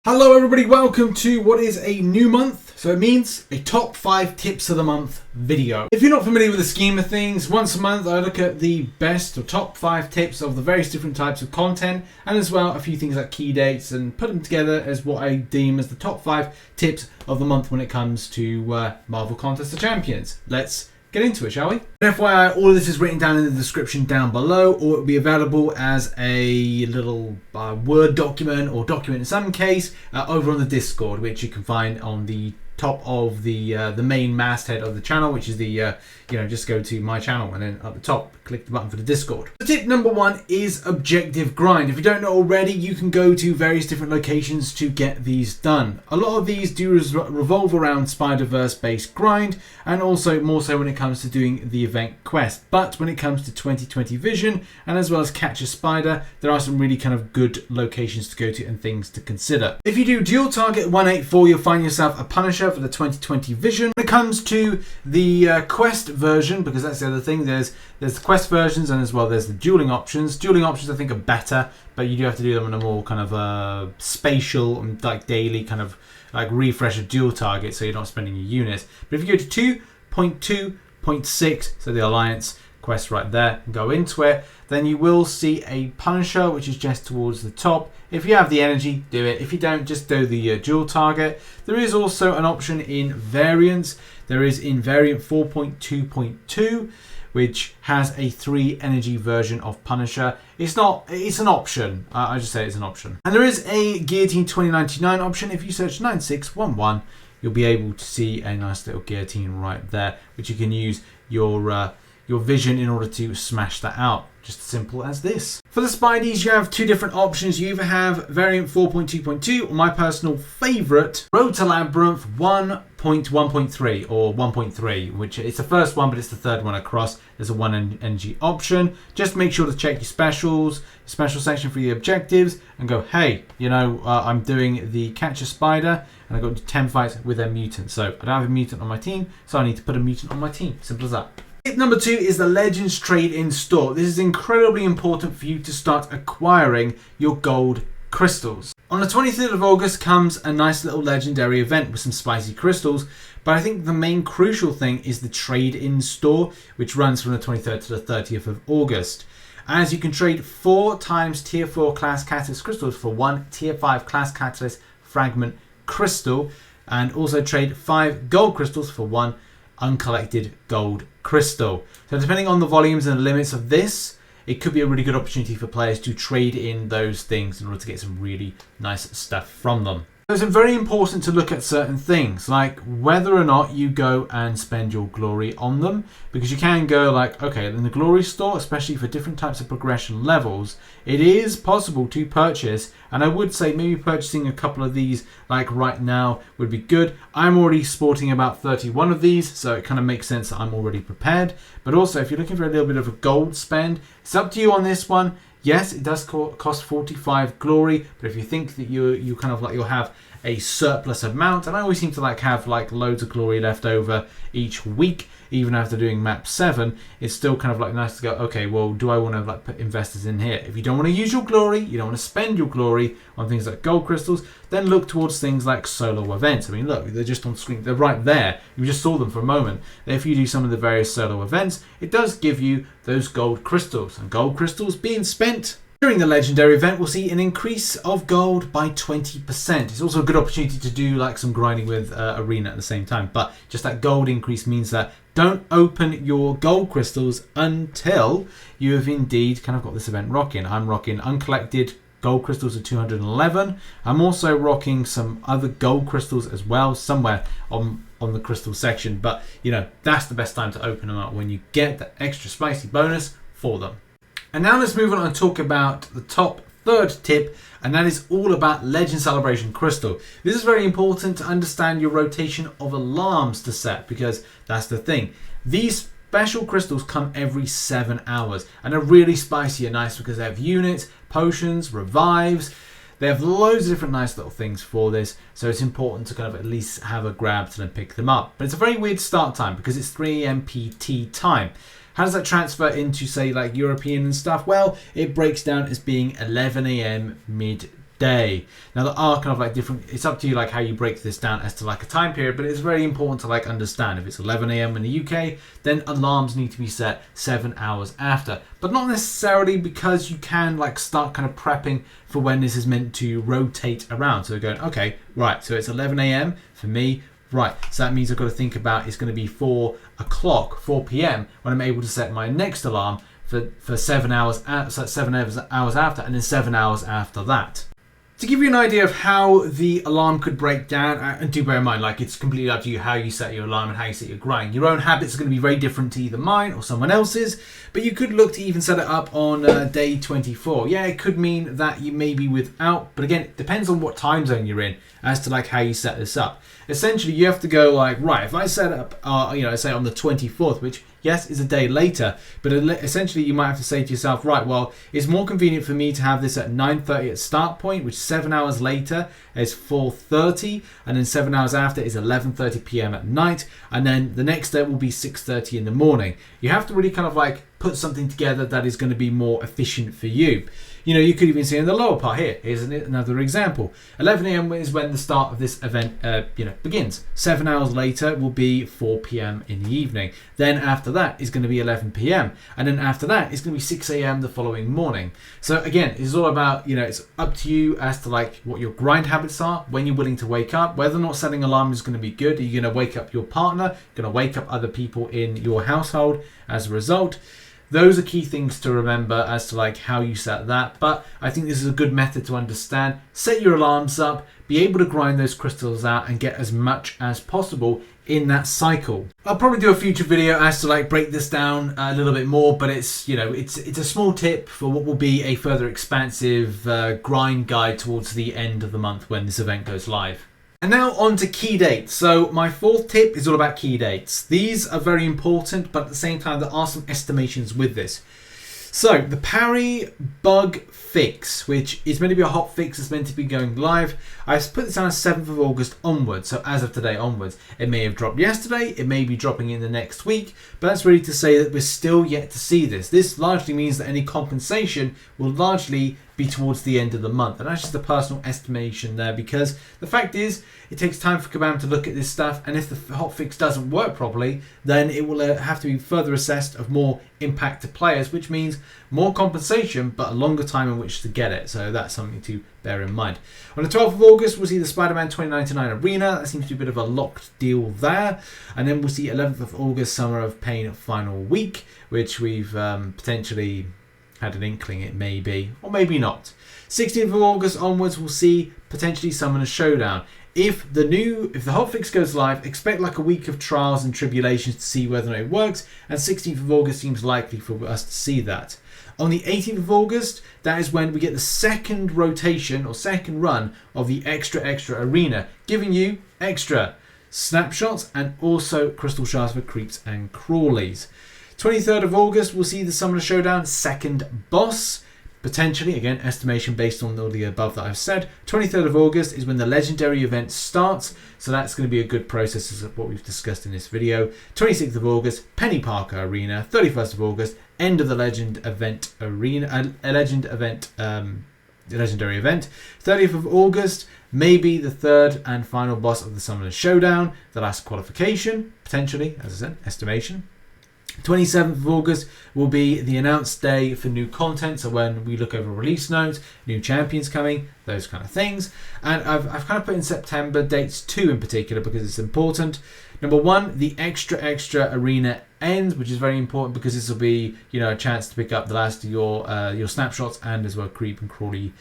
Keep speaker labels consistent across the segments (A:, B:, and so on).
A: Hello everybody, welcome to what is a new month, so it means a top 5 tips of the month video. If you're not familiar with the scheme of things, once a month I look at the best or top 5 tips of the various different types of content, and as well a few things like key dates, and put them together as what I deem as the top 5 tips of the month when it comes to Marvel Contest of Champions. Let's get into it, shall we? And FYI, all of this is written down in the description down below, or it will be available as a little Word document, or document in some case, over on the Discord, which you can find on the top of the main masthead of the channel, which is the just go to my channel and then at the top click the button for the Discord. So tip number 1 is objective grind. If you don't know already, you can go to various different locations to get these done. A lot of these do revolve around Spider-Verse based grind, and also more so when it comes to doing the event quest. But when it comes to 2020 Vision and as well as Catch a Spider, there are some really kind of good locations to go to and things to consider. If you do Duel Target 184, you'll find yourself a Punisher for the 2020 Vision. When it comes to the quest version, because that's the other thing, there's the quest versions and as well there's the dueling options. Dueling options I think are better, but you do have to do them in a more kind of spatial and like daily kind of like refresh of Duel Target, so you're not spending your units. But if you go to 2.2.6, so the Alliance quest right there, and go into it, then you will see a Punisher, which is just towards the top. If you have the energy, do it. If you don't, just do the Duel Target. There is also an option in variants. There is in variant 4.2.2, which has a 3 energy version of Punisher. It's an option. I just say it's an option. And there is a Guillotine 2099 option. If you search 9611, you'll be able to see a nice little Guillotine right there, which you can use your vision in order to smash that out. Just as simple as this. For the Spideys, you have 2 different options. You either have variant 4.2.2 or my personal favorite, Road to Labyrinth 1.1.3 or 1.3, which is the first one, but it's the third one across. There's a 1 energy option. Just make sure to check your specials, your special section for your objectives, and go, hey, I'm doing the Catch a Spider, and I got 10 fights with a mutant. So I don't have a mutant on my team, so I need to put a mutant on my team. Simple as that. Tip number 2 is the Legends Trade in Store. This is incredibly important for you to start acquiring your gold crystals. On the 23rd of August comes a nice little legendary event with some spicy crystals, but I think the main crucial thing is the Trade in Store, which runs from the 23rd to the 30th of August. As you can trade 4 times tier 4 class catalyst crystals for 1 tier 5 class catalyst fragment crystal, and also trade 5 gold crystals for 1 uncollected gold crystal. So depending on the volumes and the limits of this, it could be a really good opportunity for players to trade in those things in order to get some really nice stuff from them. So it's very important to look at certain things, like whether or not you go and spend your glory on them, because you can go like, okay, in the glory store, especially for different types of progression levels, it is possible to purchase, and I would say maybe purchasing a couple of these like right now would be good. I'm already sporting about 31 of these, so it kind of makes sense that I'm already prepared. But also, if you're looking for a little bit of a gold spend, it's up to you on this one. Yes, it does cost 45 glory, but if you think that you kind of like you'll have a surplus amount, and I always seem to like have like loads of glory left over each week, even after doing map 7, it's still kind of like nice to go, okay, well, do I want to like put investors in here? If you don't want to use your glory, you don't want to spend your glory on things like gold crystals, then look towards things like solo events. I mean, look, they're just on screen, they're right there. You just saw them for a moment. If you do some of the various solo events, it does give you those gold crystals, and gold crystals being spent during the legendary event will see an increase of gold by 20%. It's also a good opportunity to do like some grinding with Arena at the same time, but just that gold increase means that don't open your gold crystals until you have indeed kind of got this event rocking. I'm rocking uncollected gold crystals of 211. I'm also rocking some other gold crystals as well somewhere on the crystal section, but that's the best time to open them up, when you get the extra spicy bonus for them. And now let's move on and talk about the top 3rd tip, and that is all about Legend Celebration Crystal. This is very important to understand your rotation of alarms to set, because that's the thing. These special crystals come every 7 hours and are really spicy and nice because they have units, potions, revives. They have loads of different nice little things for this, so it's important to kind of at least have a grab to then pick them up. But it's a very weird start time because it's 3 AM PT time. How does that transfer into, say, like European and stuff? Well, it breaks down as being 11 AM midday. day. Now there are kind of like different, it's up to you like how you break this down as to like a time period, but it's very important to like understand if it's 11 a.m. in the UK, then alarms need to be set 7 hours after, but not necessarily, because you can like start kind of prepping for when this is meant to rotate around. So going, okay, right, so it's 11 a.m. for me. Right, so that means I've got to think about it's going to be 4 o'clock, 4 p.m. when I'm able to set my next alarm for 7 hours, so 7 hours after, and then 7 hours after that. To give you an idea of how the alarm could break down, and do bear in mind, like it's completely up to you how you set your alarm and how you set your grind. Your own habits are going to be very different to either mine or someone else's, but you could look to even set it up on day 24. Yeah, it could mean that you may be without, but again, it depends on what time zone you're in as to like how you set this up. Essentially, you have to go like, right, if I set up, say on the 24th, which yes, is a day later, but essentially you might have to say to yourself, right, well, it's more convenient for me to have this at 9:30 at start point, which 7 hours later is 4:30, and then 7 hours after is 11:30 p.m. at night, and then the next day will be 6:30 in the morning. You have to really kind of like put something together that is going to be more efficient for you. You know, you could even see in the lower part here, here's another example. 11 a.m. is when the start of this event begins. 7 hours later will be 4 p.m. in the evening. Then after that is going to be 11 p.m. And then after that is going to be 6 a.m. the following morning. So again, it's all about, it's up to you as to like what your grind habits are, when you're willing to wake up, whether or not setting alarm is going to be good. Are you going to wake up your partner? Going to wake up other people in your household as a result? Those are key things to remember as to like how you set that, but I think this is a good method to understand. Set your alarms up, be able to grind those crystals out and get as much as possible in that cycle. I'll probably do a future video as to like break this down a little bit more, but it's it's a small tip for what will be a further expansive grind guide towards the end of the month when this event goes live. And now on to key dates. So my fourth tip is all about key dates. These are very important, but at the same time, there are some estimations with this. So the parry bug fix, which is meant to be a hot fix, is meant to be going live. I put this on 7th of August onwards, so as of today onwards. It may have dropped yesterday, it may be dropping in the next week, but that's really to say that we're still yet to see this. This largely means that any compensation will largely be towards the end of the month, and that's just a personal estimation there, because the fact is it takes time for Kabam to look at this stuff, and if the hotfix doesn't work properly, then it will have to be further assessed of more impact to players, which means more compensation but a longer time in which to get it. So that's something to bear in mind. On the 12th of August we'll see the Spiderman 2099 Arena. That seems to be a bit of a locked deal there, and then we'll see 11th of August Summer of Pain final week, which we've potentially had an inkling it may be, or maybe not. 16th of August onwards we'll see potentially Summoner Showdown. If the hotfix goes live, expect like a week of trials and tribulations to see whether or not it works, and 16th of August seems likely for us to see that. On the 18th of August, that is when we get the second rotation or second run of the extra arena, giving you extra snapshots and also crystal shards for creeps and crawlies. 23rd of August, we'll see the Summoner Showdown second boss. Potentially, again, estimation based on all the above that I've said. 23rd of August is when the legendary event starts, so that's going to be a good process as of what we've discussed in this video. 26th of August, Penny Parker Arena. 31st of August, end of the Legend Event Arena, legendary event. 30th of August, maybe the third and final boss of the Summoner Showdown, the last qualification, potentially, as I said, estimation. 27th of August will be the announced day for new content, so when we look over release notes, new champions coming, those kind of things. And I've kind of put in September dates 2 in particular because it's important. Number 1, the extra arena ends, which is very important because this will be a chance to pick up the last of your snapshots and as well creep and crawly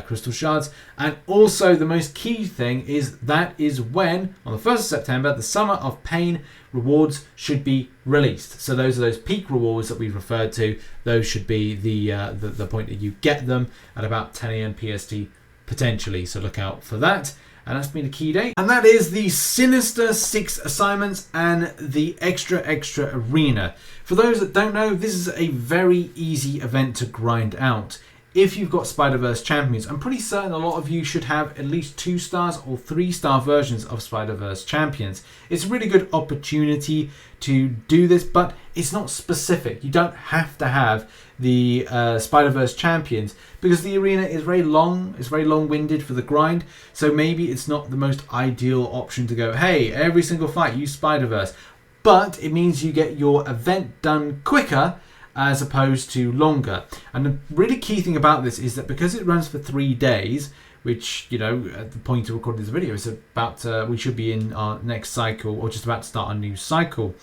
A: crystal shards. And also the most key thing is that is when on the 1st of September the Summer of Pain rewards should be released. So those are those peak rewards that we've referred to. Those should be the point that you get them at about 10 AM PST potentially. So look out for that. And that's been a key date. And that is the Sinister 6 assignments and the extra arena. For those that don't know, this is a very easy event to grind out. if you've got Spider-Verse champions. I'm pretty certain a lot of you should have at least 2-star or 3-star versions of Spider-Verse champions. It's a really good opportunity to do this, but it's not specific. You don't have to have the Spider-Verse champions because the arena is very long. It's very long-winded for the grind, so maybe it's not the most ideal option to go, hey, every single fight use Spider-Verse. But it means you get your event done quicker as opposed to longer. And the really key thing about this is that because it runs for 3 days, which, you know, at the point of recording this video, is about, we should be in our next cycle or just about to start a new cycle.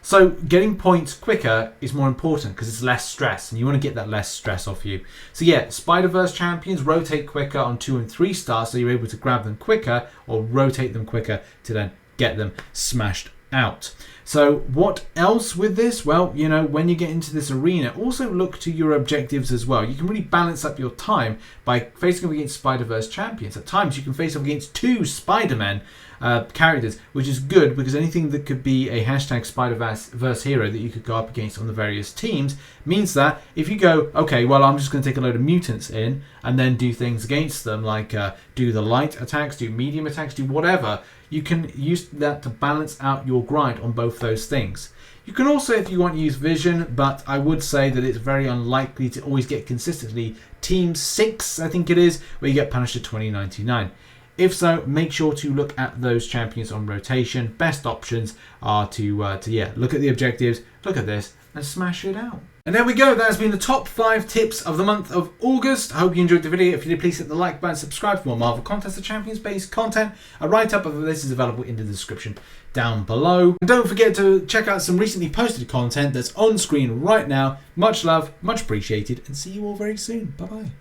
A: So getting points quicker is more important because it's less stress and you want to get that less stress off you. So yeah, Spider-Verse champions rotate quicker on 2 and 3 stars, so you're able to grab them quicker or rotate them quicker to then get them smashed out. So what else with this? Well, you know, when you get into this arena, also look to your objectives as well. You can really balance up your time by facing off against Spider-Verse champions. At times you can face off against 2 Spider-Man characters, which is good because anything that could be a hashtag Spider-Verse hero that you could go up against on the various teams means that if you go, okay, well, I'm just going to take a load of mutants in and then do things against them, like do the light attacks, do medium attacks, do whatever, you can use that to balance out your grind on both those things. You can also, if you want, use vision, but I would say that it's very unlikely to always get consistently Team 6, I think it is, where you get punished at 20.99. If so, make sure to look at those champions on rotation. Best options are to look at the objectives, look at this, and smash it out. And there we go. That has been the top 5 tips of the month of August. I hope you enjoyed the video. If you did, please hit the like button, subscribe for more Marvel Contest of Champions based content. A write-up of this is available in the description down below. And don't forget to check out some recently posted content that's on screen right now. Much love, much appreciated, and see you all very soon. Bye-bye.